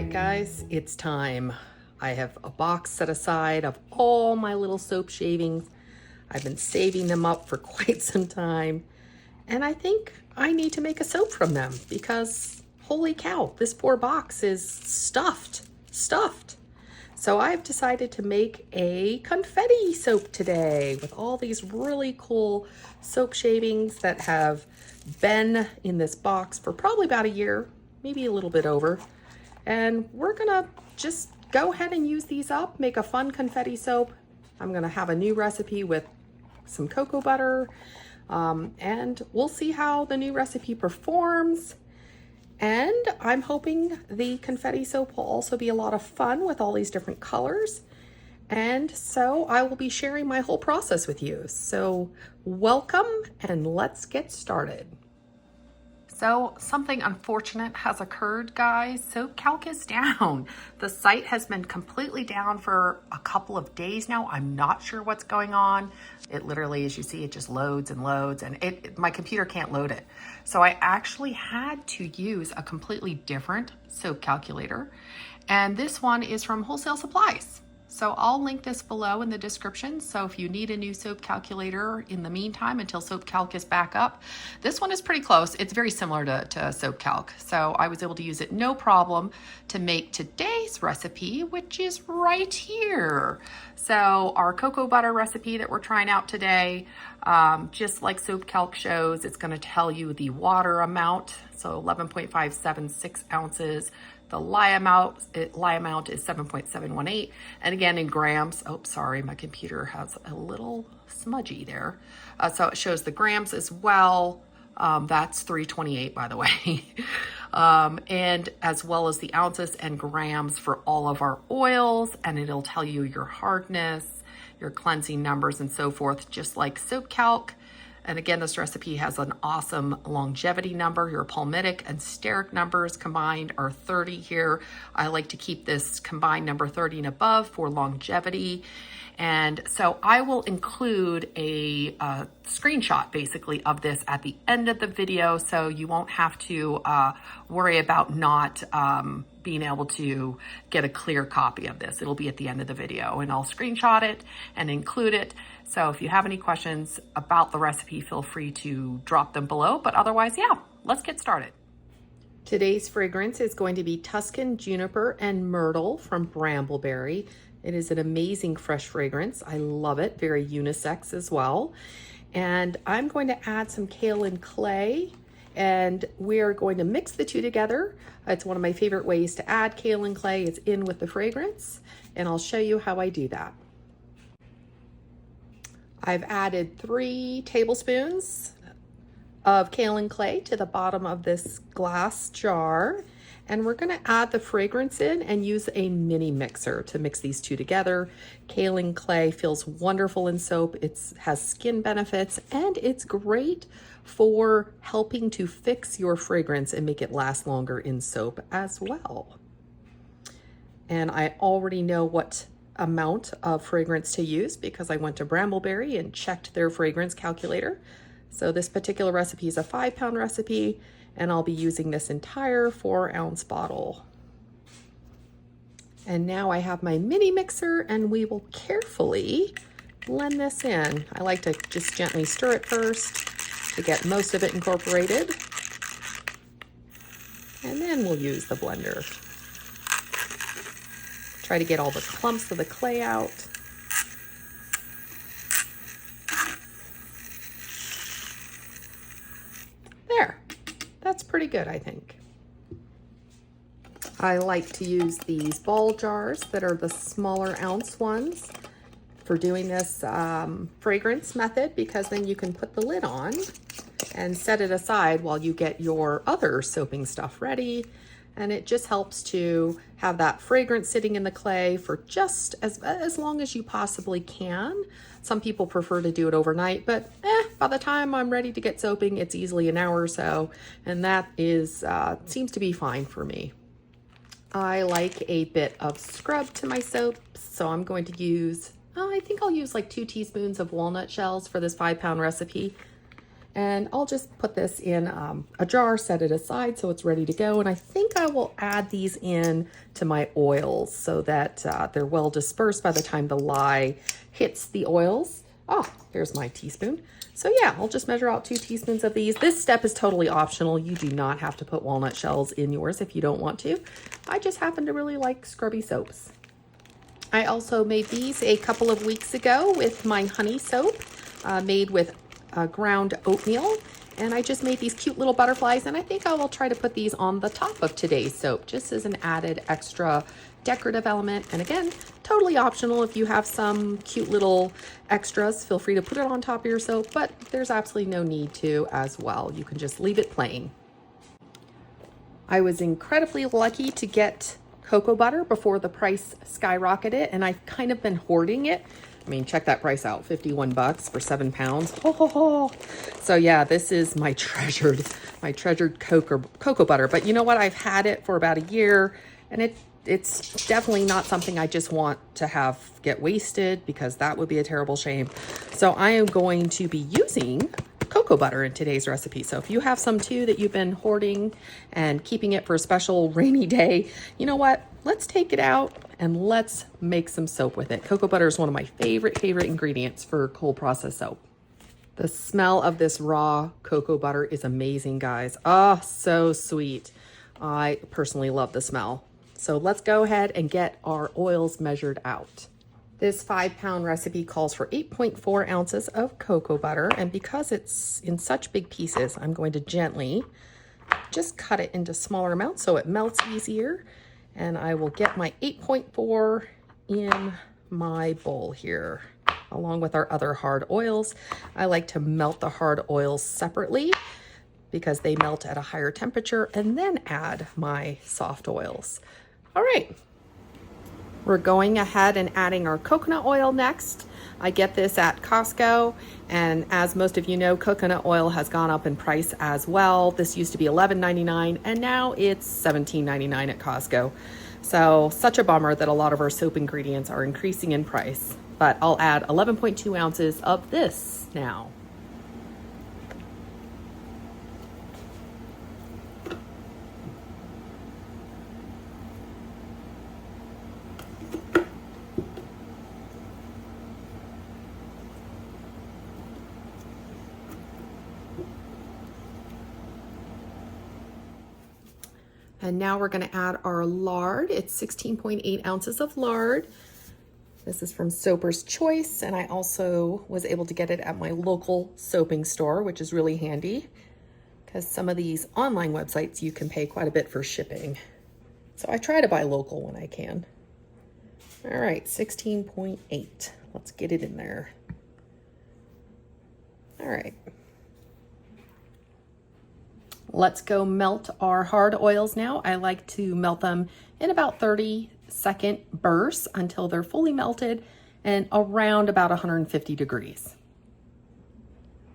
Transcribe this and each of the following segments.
right, guys, it's time. I have a box set aside of all my little soap shavings. I've been saving them up for quite some time, and I think I need to make a soap from them because holy cow, this poor box is stuffed. So I've decided to make a confetti soap today with all these really cool soap shavings that have been in this box for probably about a year, maybe a little bit over. And we're gonna just go ahead and use these up, make a fun confetti soap. I'm gonna have a new recipe with some cocoa butter, and we'll see how the new recipe performs. And I'm hoping the confetti soap will also be a lot of fun with all these different colors. And so I will be sharing my whole process with you. So welcome, and let's get started. So something unfortunate has occurred, guys. Soap Calc is down. The site has been completely down for a couple of days now. I'm not sure what's going on. It literally, as you see, it just loads and loads, and my computer can't load it. So I actually had to use a completely different soap calculator. And this one is from Wholesale Supplies. So I'll link this below in the description. So if you need a new soap calculator in the meantime until Soap Calc is back up, this one is pretty close. It's very similar to Soap Calc. So I was able to use it no problem to make today's recipe, which is right here. So our cocoa butter recipe that we're trying out today, just like Soap Calc shows, it's going to tell you the water amount. So 11.576 ounces. The lye amount is 7.718. And again, in grams, oh, sorry, my computer has a little smudgy there. So it shows the grams as well. That's 328, by the way. And as well as the ounces and grams for all of our oils. And it'll tell you your hardness, your cleansing numbers, and so forth, just like Soap Calc. And again, this recipe has an awesome longevity number. Your palmitic and steric numbers combined are 30 here. I like to keep this combined number 30 and above for longevity. And so I will include a screenshot basically of this at the end of the video, so you won't have to worry about not being able to get a clear copy of this. It'll be at the end of the video, and I'll screenshot it and include it. So if you have any questions about the recipe, feel free to drop them below. But otherwise, yeah, let's get started. Today's fragrance is going to be Tuscan Juniper and Myrtle from Brambleberry. It is an amazing fresh fragrance. I love it. Very unisex as well. And I'm going to add some kaolin clay, and we're going to mix the two together. It's one of my favorite ways to add kaolin clay. It's in with the fragrance, and I'll show you how I do that. I've added 3 tablespoons of kaolin clay to the bottom of this glass jar. And we're gonna add the fragrance in and use a mini mixer to mix these two together. Kaolin clay feels wonderful in soap. It has skin benefits, and it's great for helping to fix your fragrance and make it last longer in soap as well. And I already know what amount of fragrance to use because I went to Brambleberry and checked their fragrance calculator. So this particular recipe is a 5-pound recipe, and I'll be using this entire 4-ounce bottle. And now I have my mini mixer, and we will carefully blend this in. I like to just gently stir it first to get most of it incorporated. And then we'll use the blender. Try to get all the clumps of the clay out. There, that's pretty good, I think. I like to use these ball jars that are the smaller ounce ones for doing this fragrance method, because then you can put the lid on and set it aside while you get your other soaping stuff ready. And it just helps to have that fragrance sitting in the clay for just as long as you possibly can. Some people prefer to do it overnight, but by the time I'm ready to get soaping, it's easily an hour or so, and that is seems to be fine for me. I like a bit of scrub to my soap, so I'm going to use, I think I'll use like 2 teaspoons of walnut shells for this 5-pound recipe. And I'll just put this in a jar, set it aside so it's ready to go. And I think I will add these in to my oils so that they're well dispersed by the time the lye hits the oils. Oh, here's my teaspoon. So yeah, I'll just measure out 2 teaspoons of these. This step is totally optional. You do not have to put walnut shells in yours if you don't want to. I just happen to really like scrubby soaps. I also made these a couple of weeks ago with my honey soap made with ground oatmeal. And I just made these cute little butterflies, and I think I will try to put these on the top of today's soap just as an added extra decorative element. And again, totally optional. If you have some cute little extras, feel free to put it on top of your soap, but there's absolutely no need to as well. You can just leave it plain. I was incredibly lucky to get cocoa butter before the price skyrocketed, and I've kind of been hoarding it. I mean, check that price out, 51 bucks for 7 pounds. Ho, ho, ho. So yeah, this is my treasured cocoa butter. But you know what? I've had it for about a year, and it's definitely not something I just want to have get wasted, because that would be a terrible shame. So I am going to be using cocoa butter in today's recipe. So if you have some too that you've been hoarding and keeping it for a special rainy day, you know what? Let's take it out and let's make some soap with it. Cocoa butter is one of my favorite ingredients for cold process soap. The smell of this raw cocoa butter is amazing, guys. Oh, so sweet. I personally love the smell. So let's go ahead and get our oils measured out. This 5-pound recipe calls for 8.4 ounces of cocoa butter, and because it's in such big pieces, I'm going to gently just cut it into smaller amounts so it melts easier. And I will get my 8.4 in my bowl here, along with our other hard oils. I like to melt the hard oils separately because they melt at a higher temperature, and then add my soft oils. All right. We're going ahead and adding our coconut oil next. I get this at Costco, and as most of you know, coconut oil has gone up in price as well. This used to be $11.99 and now it's $17.99 at Costco. So such a bummer that a lot of our soap ingredients are increasing in price, but I'll add 11.2 ounces of this now. And now we're going to add our lard. It's 16.8 ounces of lard. This is from Soaper's Choice, and I also was able to get it at my local soaping store, which is really handy because some of these online websites you can pay quite a bit for shipping. So I try to buy local when I can. All right, 16.8. Let's get it in there. All right. Let's go melt our hard oils now. I like to melt them in about 30-second bursts until they're fully melted and around about 150 degrees.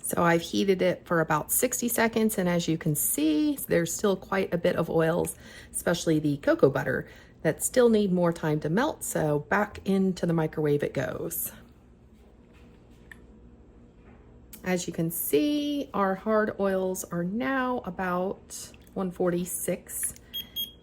So I've heated it for about 60 seconds, and as you can see, there's still quite a bit of oils, especially the cocoa butter, that still need more time to melt, so back into the microwave it goes. As you can see, our hard oils are now about 146.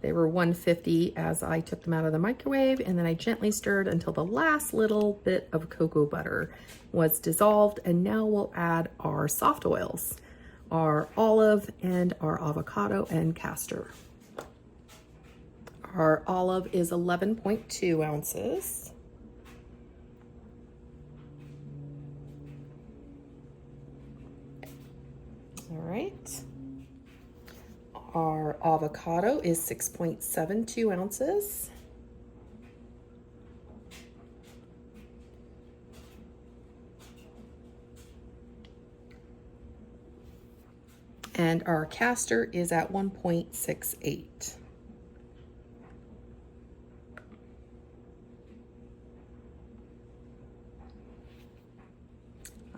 They were 150 as I took them out of the microwave, and then I gently stirred until the last little bit of cocoa butter was dissolved. And now we'll add our soft oils, our olive and our avocado and castor. Our olive is 11.2 ounces. All right. Our avocado is 6.72 ounces. And our castor is at 1.68.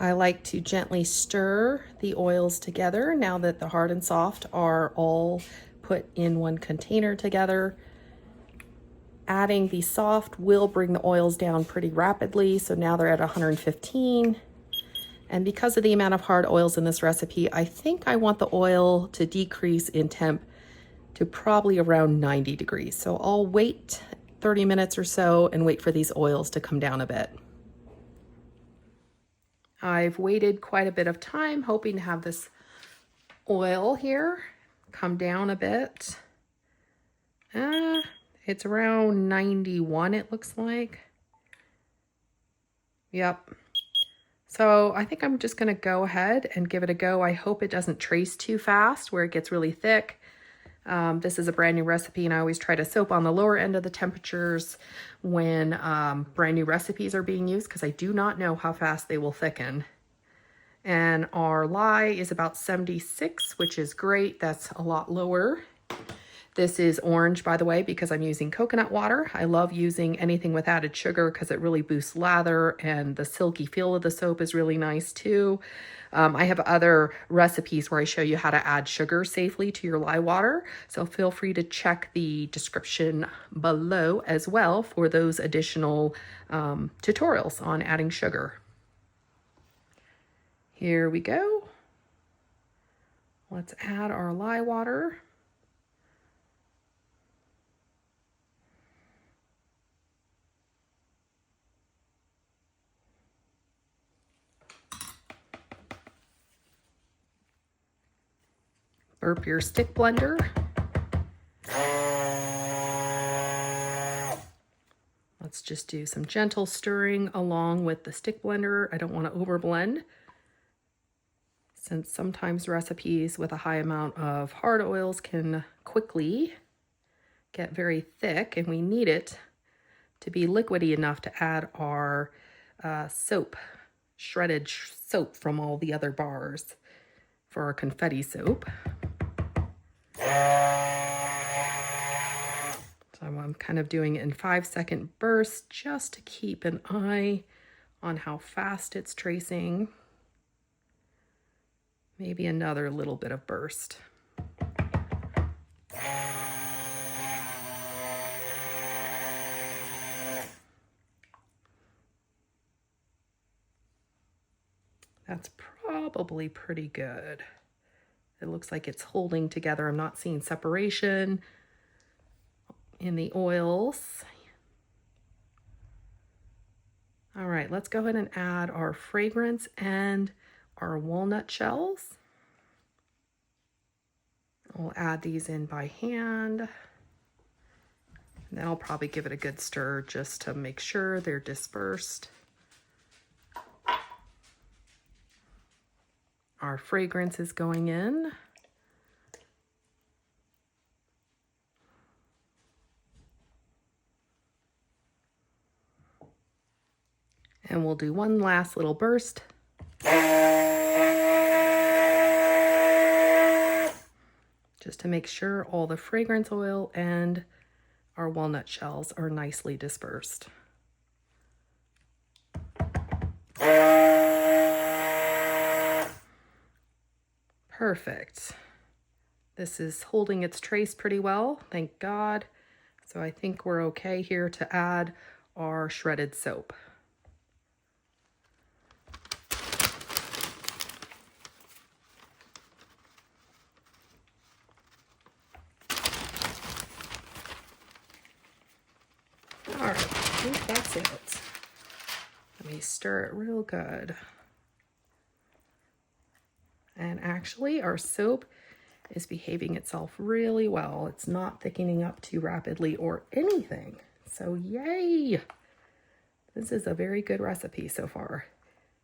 I like to gently stir the oils together now that the hard and soft are all put in one container together. Adding the soft will bring the oils down pretty rapidly. So now they're at 115. And because of the amount of hard oils in this recipe, I think I want the oil to decrease in temp to probably around 90 degrees. So I'll wait 30 minutes or so and wait for these oils to come down a bit. I've waited quite a bit of time hoping to have this oil here come down a bit. It's around 91, it looks like. Yep. So I think I'm just going to go ahead and give it a go. I hope it doesn't trace too fast where it gets really thick. This is a brand new recipe, and I always try to soap on the lower end of the temperatures when brand new recipes are being used, because I do not know how fast they will thicken. And our lye is about 76, which is great. That's a lot lower. This is orange, by the way, because I'm using coconut water. I love using anything with added sugar because it really boosts lather, and the silky feel of the soap is really nice too. I have other recipes where I show you how to add sugar safely to your lye water, so feel free to check the description below as well for those additional tutorials on adding sugar. Here we go. Let's add our lye water. Burp your stick blender. Let's just do some gentle stirring along with the stick blender. I don't want to overblend, since sometimes recipes with a high amount of hard oils can quickly get very thick, and we need it to be liquidy enough to add our soap, shredded soap from all the other bars for our confetti soap. So I'm kind of doing it in 5-second bursts just to keep an eye on how fast it's tracing. Maybe another little bit of burst. That's probably pretty good. It looks like it's holding together. I'm not seeing separation in the oils. All right, let's go ahead and add our fragrance and our walnut shells. We'll add these in by hand. And then I'll probably give it a good stir just to make sure they're dispersed. Our fragrance is going in. And we'll do one last little burst. Just to make sure all the fragrance oil and our walnut shells are nicely dispersed. Perfect. This is holding its trace pretty well, thank God. So I think we're okay here to add our shredded soap. All right, I think that's it. Let me stir it real good. And actually, our soap is behaving itself really well. It's not thickening up too rapidly or anything. So yay! This is a very good recipe so far.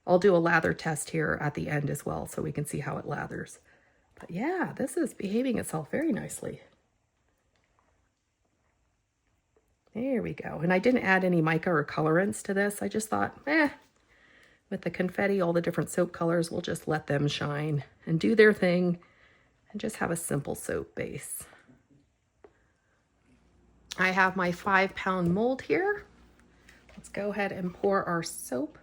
I'll do a lather test here at the end as well so we can see how it lathers. But yeah, this is behaving itself very nicely. There we go. And I didn't add any mica or colorants to this. I just thought, with the confetti, all the different soap colors, we'll just let them shine and do their thing and just have a simple soap base. I have my 5-pound mold here. Let's go ahead and pour our soap.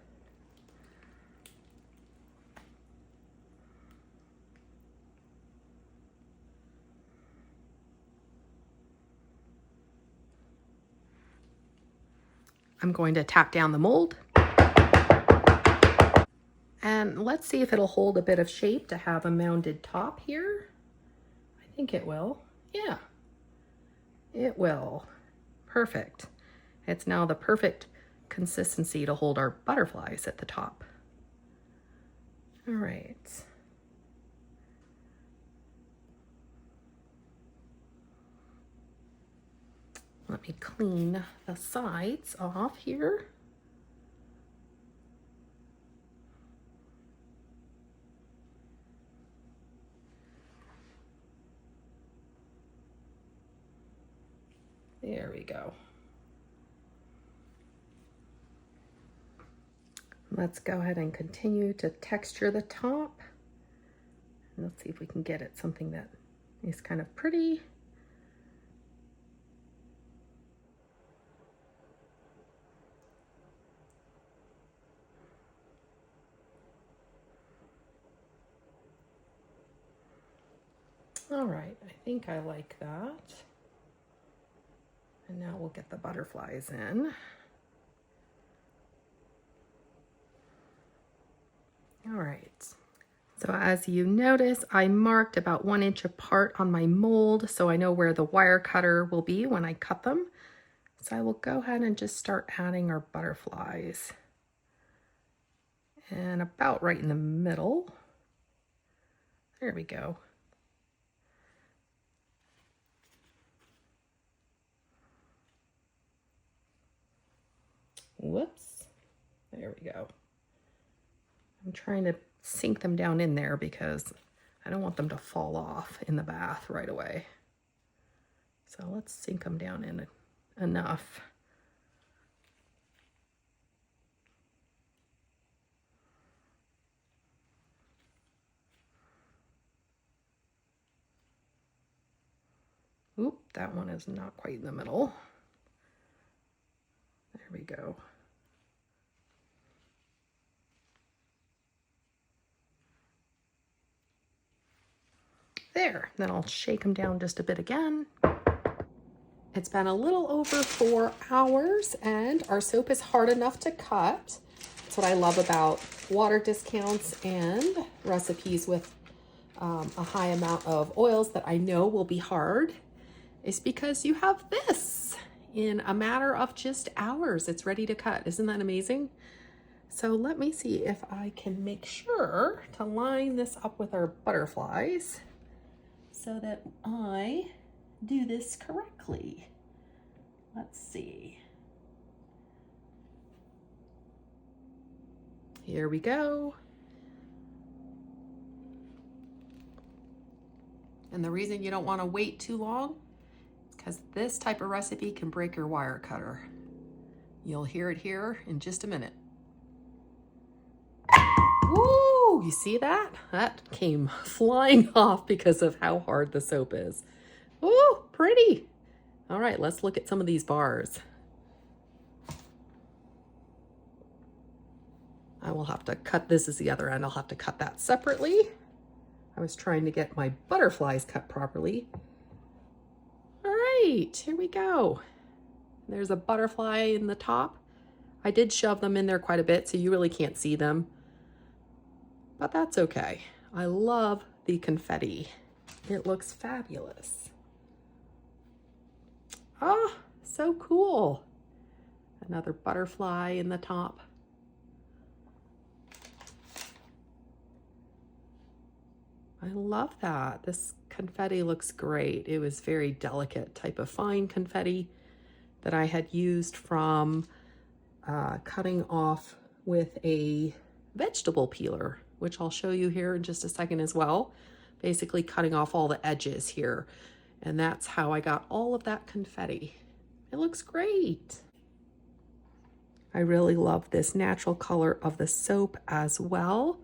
I'm going to tap down the mold. And let's see if it'll hold a bit of shape to have a mounded top here. I think it will. Yeah, it will. Perfect. It's now the perfect consistency to hold our butterflies at the top. All right. Let me clean the sides off here. There we go. Let's go ahead and continue to texture the top. Let's see if we can get it something that is kind of pretty. All right, I think I like that. And now we'll get the butterflies in. All right, so as you notice, I marked about 1 inch apart on my mold so I know where the wire cutter will be when I cut them. So I will go ahead and just start adding our butterflies. And about right in the middle. There we go. Whoops, there we go. I'm trying to sink them down in there because I don't want them to fall off in the bath right away. So let's sink them down in enough. Oop, that one is not quite in the middle. There we go. There, then I'll shake them down just a bit again. It's been a little over 4 hours and our soap is hard enough to cut. That's what I love about water discounts and recipes with a high amount of oils that I know will be hard, is because you have this in a matter of just hours. It's ready to cut. Isn't that amazing? So let me see if I can make sure to line this up with our butterflies so that I do this correctly. Let's see. Here we go. And the reason you don't want to wait too long is because this type of recipe can break your wire cutter. You'll hear it here in just a minute. Woo! You see that? That came flying off because of how hard the soap is. Ooh, pretty. All right, let's look at some of these bars. I will have to cut, this is the other end, I'll have to cut that separately. I was trying to get my butterflies cut properly. All right, here we go. There's a butterfly in the top. I did shove them in there quite a bit, so you really can't see them. But that's okay. I love the confetti. It looks fabulous. Ah, so cool. Another butterfly in the top. I love that. This confetti looks great. It was very delicate type of fine confetti that I had used from cutting off with a vegetable peeler, which I'll show you here in just a second as well. Basically cutting off all the edges here. And that's how I got all of that confetti. It looks great. I really love this natural color of the soap as well.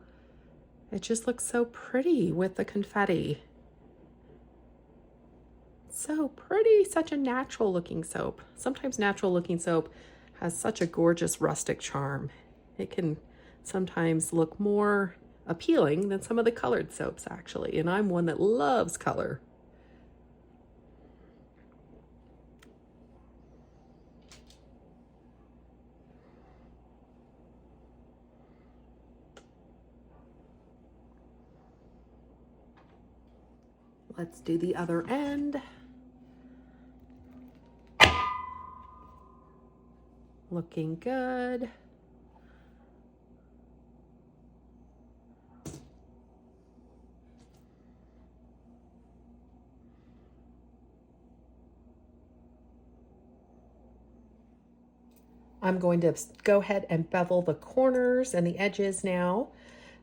It just looks so pretty with the confetti. So pretty, such a natural looking soap. Sometimes natural looking soap has such a gorgeous rustic charm. It can sometimes look more appealing than some of the colored soaps actually, and I'm one that loves color. Let's do the other end. Looking good. I'm going to go ahead and bevel the corners and the edges now.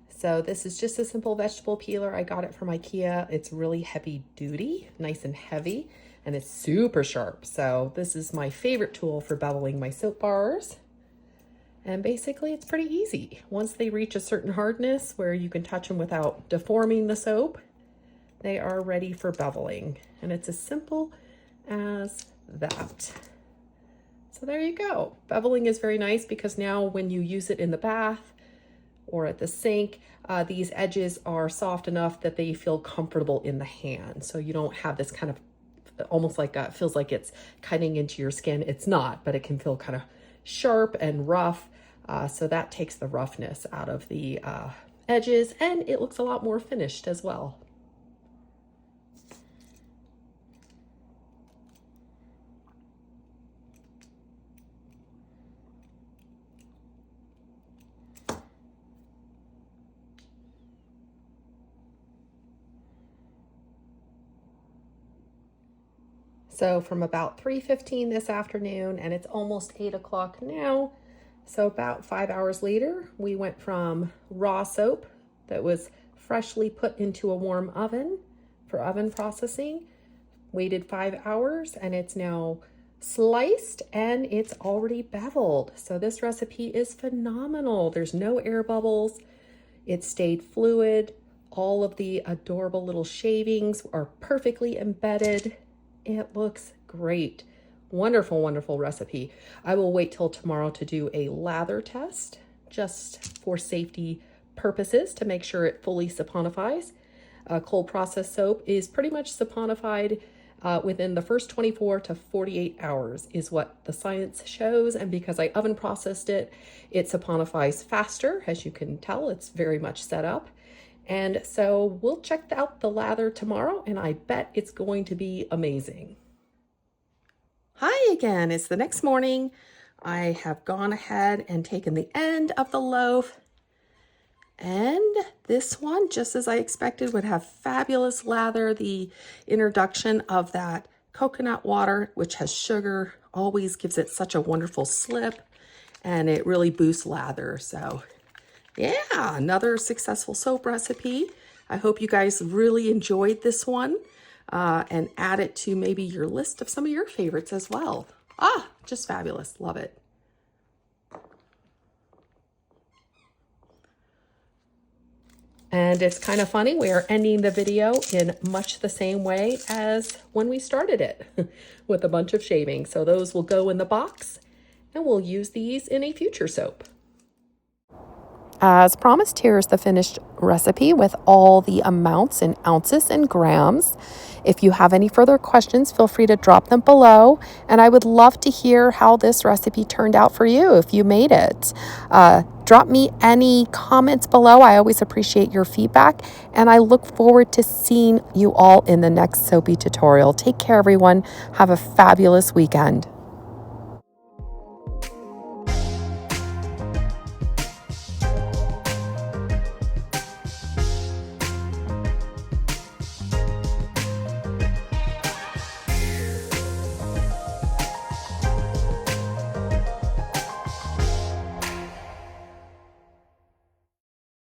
So this is just a simple vegetable peeler. I got it from IKEA. It's really heavy duty, nice and heavy, and it's super sharp. So this is my favorite tool for beveling my soap bars. And basically it's pretty easy. Once they reach a certain hardness where you can touch them without deforming the soap, they are ready for beveling. And it's as simple as that. So there you go. Beveling is very nice because now when you use it in the bath or at the sink, these edges are soft enough that they feel comfortable in the hand. So you don't have this kind of almost like feels like it's cutting into your skin. It's not, but it can feel kind of sharp and rough. So that takes the roughness out of the edges, and it looks a lot more finished as well. So from about 3:15 this afternoon, and it's almost 8 o'clock now. So about 5 hours later, we went from raw soap that was freshly put into a warm oven for oven processing, waited 5 hours, and it's now sliced and it's already beveled. So this recipe is phenomenal. There's no air bubbles. It stayed fluid. All of the adorable little shavings are perfectly embedded. It looks great. Wonderful, wonderful recipe. I will wait till tomorrow to do a lather test just for safety purposes to make sure it fully saponifies. Cold process soap is pretty much saponified within the first 24 to 48 hours is what the science shows. And because I oven processed it, it saponifies faster. As you can tell, it's very much set up. And so we'll check out the lather tomorrow, and I bet it's going to be amazing. Hi again, it's the next morning. I have gone ahead and taken the end of the loaf, and this one, just as I expected, would have fabulous lather. The introduction of that coconut water, which has sugar, always gives it such a wonderful slip, and it really boosts lather. So yeah, another successful soap recipe. I hope you guys really enjoyed this one and add it to maybe your list of some of your favorites as well. Just fabulous. Love it. And it's kind of funny, we are ending the video in much the same way as when we started it with a bunch of shavings. So those will go in the box and we'll use these in a future soap. As promised, here's the finished recipe with all the amounts in ounces and grams. If you have any further questions, feel free to drop them below. And I would love to hear how this recipe turned out for you if you made it. Drop me any comments below. I always appreciate your feedback. And I look forward to seeing you all in the next soapy tutorial. Take care, everyone. Have a fabulous weekend.